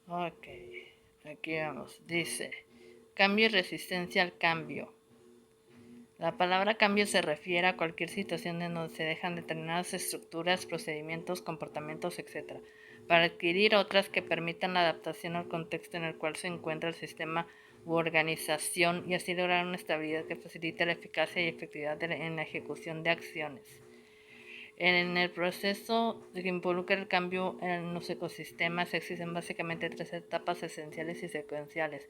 Ok, aquí vamos. Dice, cambio y resistencia al cambio. La palabra cambio se refiere a cualquier situación en donde se dejan determinadas estructuras, procedimientos, comportamientos, etc., para adquirir otras que permitan la adaptación al contexto en el cual se encuentra el sistema u organización y así lograr una estabilidad que facilite la eficacia y efectividad en la ejecución de acciones. En el proceso que involucra el cambio en los ecosistemas existen básicamente tres etapas esenciales y secuenciales.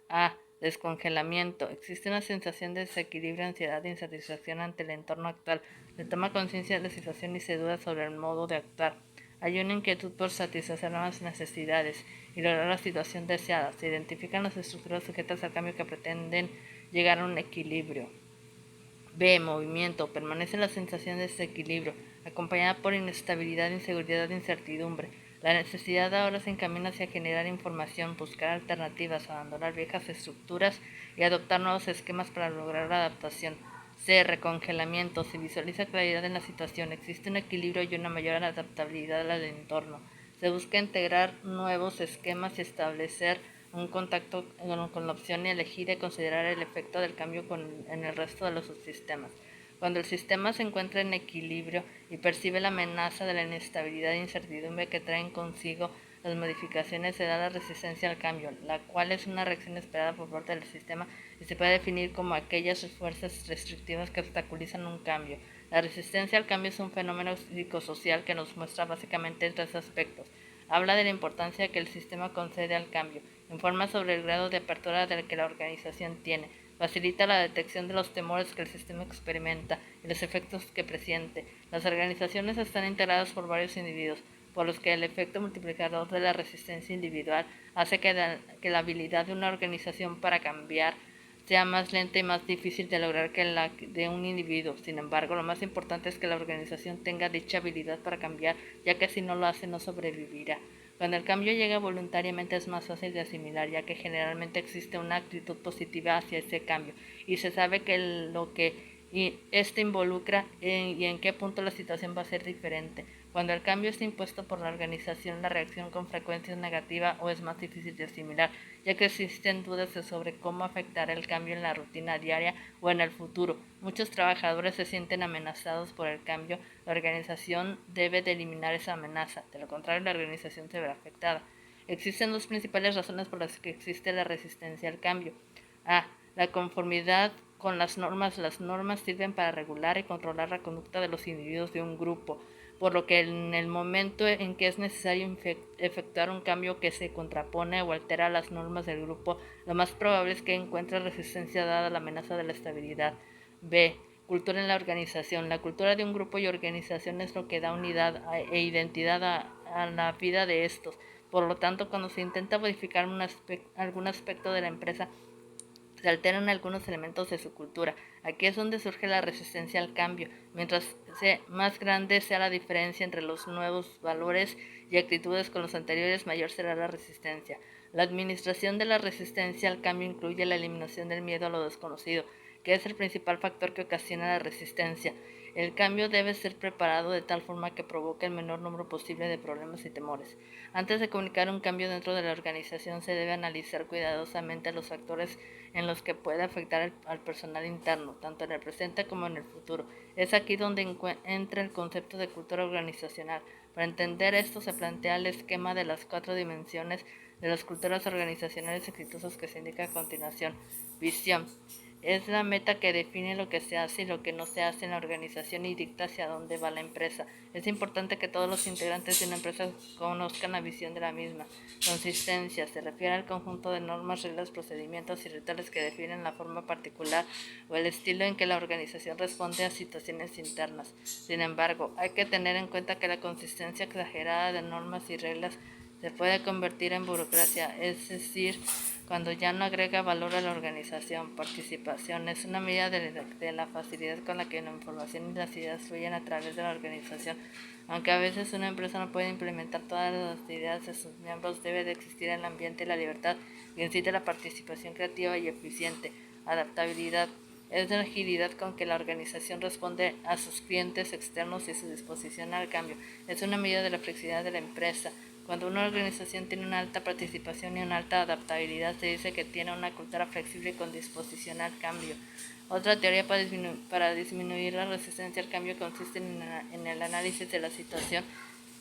A. Descongelamiento. Existe una sensación de desequilibrio, ansiedad e insatisfacción ante el entorno actual. Se toma conciencia de la situación y se duda sobre el modo de actuar. Hay una inquietud por satisfacer nuevas necesidades y lograr la situación deseada. Se identifican las estructuras sujetas al cambio que pretenden llegar a un equilibrio. B. Movimiento. Permanece la sensación de desequilibrio, acompañada por inestabilidad, inseguridad e incertidumbre. La necesidad ahora se encamina hacia generar información, buscar alternativas, abandonar viejas estructuras y adoptar nuevos esquemas para lograr la adaptación. C. Recongelamiento. Se visualiza claridad en la situación, existe un equilibrio y una mayor adaptabilidad al entorno. Se busca integrar nuevos esquemas y establecer un contacto con la opción elegida y considerar el efecto del cambio en el resto de los subsistemas. Cuando el sistema se encuentra en equilibrio y percibe la amenaza de la inestabilidad e incertidumbre que traen consigo las modificaciones, se da la resistencia al cambio, la cual es una reacción esperada por parte del sistema y se puede definir como aquellas fuerzas restrictivas que obstaculizan un cambio. La resistencia al cambio es un fenómeno psicosocial que nos muestra básicamente tres aspectos. Habla de la importancia que el sistema concede al cambio, informa sobre el grado de apertura del que la organización tiene, facilita la detección de los temores que el sistema experimenta y los efectos que presiente. Las organizaciones están integradas por varios individuos, por los que el efecto multiplicador de la resistencia individual hace que la habilidad de una organización para cambiar sea más lenta y más difícil de lograr que la de un individuo. Sin embargo, lo más importante es que la organización tenga dicha habilidad para cambiar, ya que si no lo hace no sobrevivirá. Cuando el cambio llega voluntariamente es más fácil de asimilar, ya que generalmente existe una actitud positiva hacia ese cambio y se sabe que lo que este involucra y en qué punto la situación va a ser diferente. Cuando el cambio está impuesto por la organización, la reacción con frecuencia es negativa o es más difícil de asimilar, ya que existen dudas sobre cómo afectará el cambio en la rutina diaria o en el futuro. Muchos trabajadores se sienten amenazados por el cambio. La organización debe de eliminar esa amenaza, de lo contrario la organización se verá afectada. Existen dos principales razones por las que existe la resistencia al cambio. A. La conformidad con las normas. Las normas sirven para regular y controlar la conducta de los individuos de un grupo, por lo que en el momento en que es necesario efectuar un cambio que se contrapone o altera las normas del grupo, lo más probable es que encuentre resistencia dada la amenaza de la estabilidad. B. Cultura en la organización. La cultura de un grupo y organización es lo que da unidad e identidad a la vida de estos. Por lo tanto, cuando se intenta modificar algún aspecto de la empresa, se alteran algunos elementos de su cultura. Aquí es donde surge la resistencia al cambio. Mientras más grande sea la diferencia entre los nuevos valores y actitudes con los anteriores, mayor será la resistencia. La administración de la resistencia al cambio incluye la eliminación del miedo a lo desconocido, que es el principal factor que ocasiona la resistencia. El cambio debe ser preparado de tal forma que provoque el menor número posible de problemas y temores. Antes de comunicar un cambio dentro de la organización se debe analizar cuidadosamente los factores en los que puede afectar al personal interno, tanto en el presente como en el futuro. Es aquí donde entra el concepto de cultura organizacional. Para entender esto se plantea el esquema de las 4 dimensiones de las culturas organizacionales exitosas que se indica a continuación. Visión. Es la meta que define lo que se hace y lo que no se hace en la organización y dicta hacia dónde va la empresa. Es importante que todos los integrantes de una empresa conozcan la visión de la misma. Consistencia. Se refiere al conjunto de normas, reglas, procedimientos y rituales que definen la forma particular o el estilo en que la organización responde a situaciones internas. Sin embargo, hay que tener en cuenta que la consistencia exagerada de normas y reglas se puede convertir en burocracia, es decir, cuando ya no agrega valor a la organización. Participación es una medida de la facilidad con la que la información y las ideas fluyen a través de la organización. Aunque a veces una empresa no puede implementar todas las ideas de sus miembros, debe de existir el ambiente y la libertad que incite la participación creativa y eficiente. Adaptabilidad. es la agilidad con que la organización responde a sus clientes externos y su disposición al cambio. Es una medida de la flexibilidad de la empresa. Cuando una organización tiene una alta participación y una alta adaptabilidad, se dice que tiene una cultura flexible con disposición al cambio. Otra teoría para disminuir la resistencia al cambio consiste en el análisis de la situación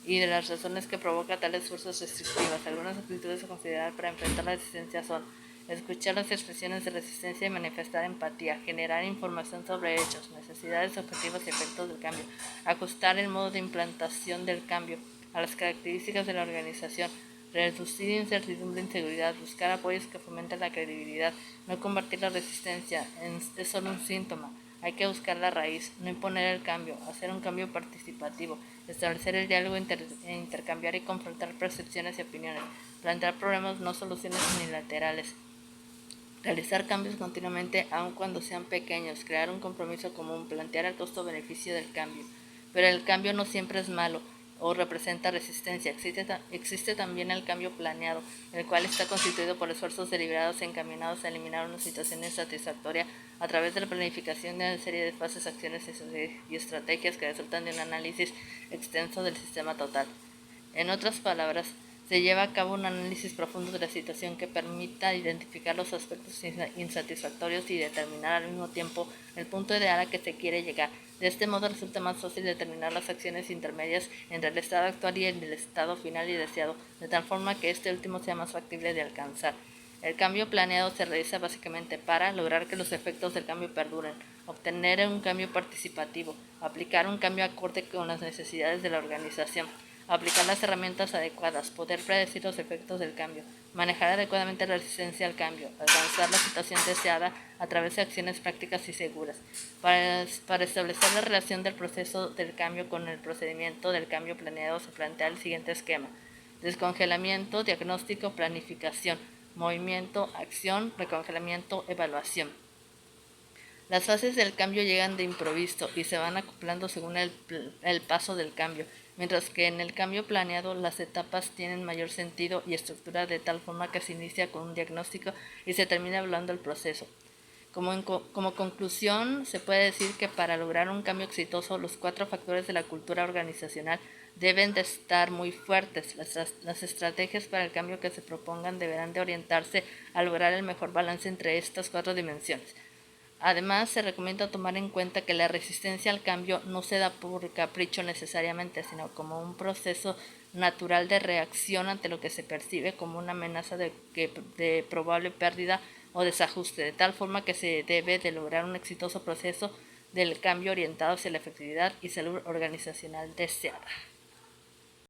y de las razones que provoca tales fuerzas restrictivas. Algunas actitudes a considerar para enfrentar la resistencia son: escuchar las expresiones de resistencia y manifestar empatía, generar información sobre hechos, necesidades, objetivos y efectos del cambio, ajustar el modo de implantación del cambio a las características de la organización, reducir incertidumbre e inseguridad, buscar apoyos que fomenten la credibilidad, no convertir la resistencia es solo un síntoma. Hay que buscar la raíz, no imponer el cambio, hacer un cambio participativo, establecer el diálogo intercambiar y confrontar percepciones y opiniones, plantear problemas, no soluciones unilaterales, realizar cambios continuamente aun cuando sean pequeños, crear un compromiso común, plantear el costo-beneficio del cambio. Pero el cambio no siempre es malo o representa resistencia. Existe también el cambio planeado, el cual está constituido por esfuerzos deliberados encaminados a eliminar una situación insatisfactoria a través de la planificación de una serie de fases, acciones y estrategias que resultan de un análisis extenso del sistema total. En otras palabras, se lleva a cabo un análisis profundo de la situación que permita identificar los aspectos insatisfactorios y determinar al mismo tiempo el punto ideal a que se quiere llegar. De este modo resulta más fácil determinar las acciones intermedias entre el estado actual y el estado final y deseado, de tal forma que este último sea más factible de alcanzar. El cambio planeado se realiza básicamente para lograr que los efectos del cambio perduren, obtener un cambio participativo, aplicar un cambio acorde con las necesidades de la organización, aplicar las herramientas adecuadas, poder predecir los efectos del cambio, manejar adecuadamente la resistencia al cambio, alcanzar la situación deseada a través de acciones prácticas y seguras. Para establecer la relación del proceso del cambio con el procedimiento del cambio planeado se plantea el siguiente esquema: descongelamiento, diagnóstico, planificación, movimiento, acción, recongelamiento, evaluación. Las fases del cambio llegan de improviso y se van acoplando según el paso del cambio, mientras que en el cambio planeado las etapas tienen mayor sentido y estructura, de tal forma que se inicia con un diagnóstico y se termina evaluando el proceso. Como conclusión, se puede decir que para lograr un cambio exitoso, los 4 factores de la cultura organizacional deben de estar muy fuertes. Las estrategias para el cambio que se propongan deberán de orientarse a lograr el mejor balance entre estas 4 dimensiones. Además, se recomienda tomar en cuenta que la resistencia al cambio no se da por capricho necesariamente, sino como un proceso natural de reacción ante lo que se percibe como una amenaza de probable pérdida o desajuste, de tal forma que se debe de lograr un exitoso proceso del cambio orientado hacia la efectividad y salud organizacional deseada.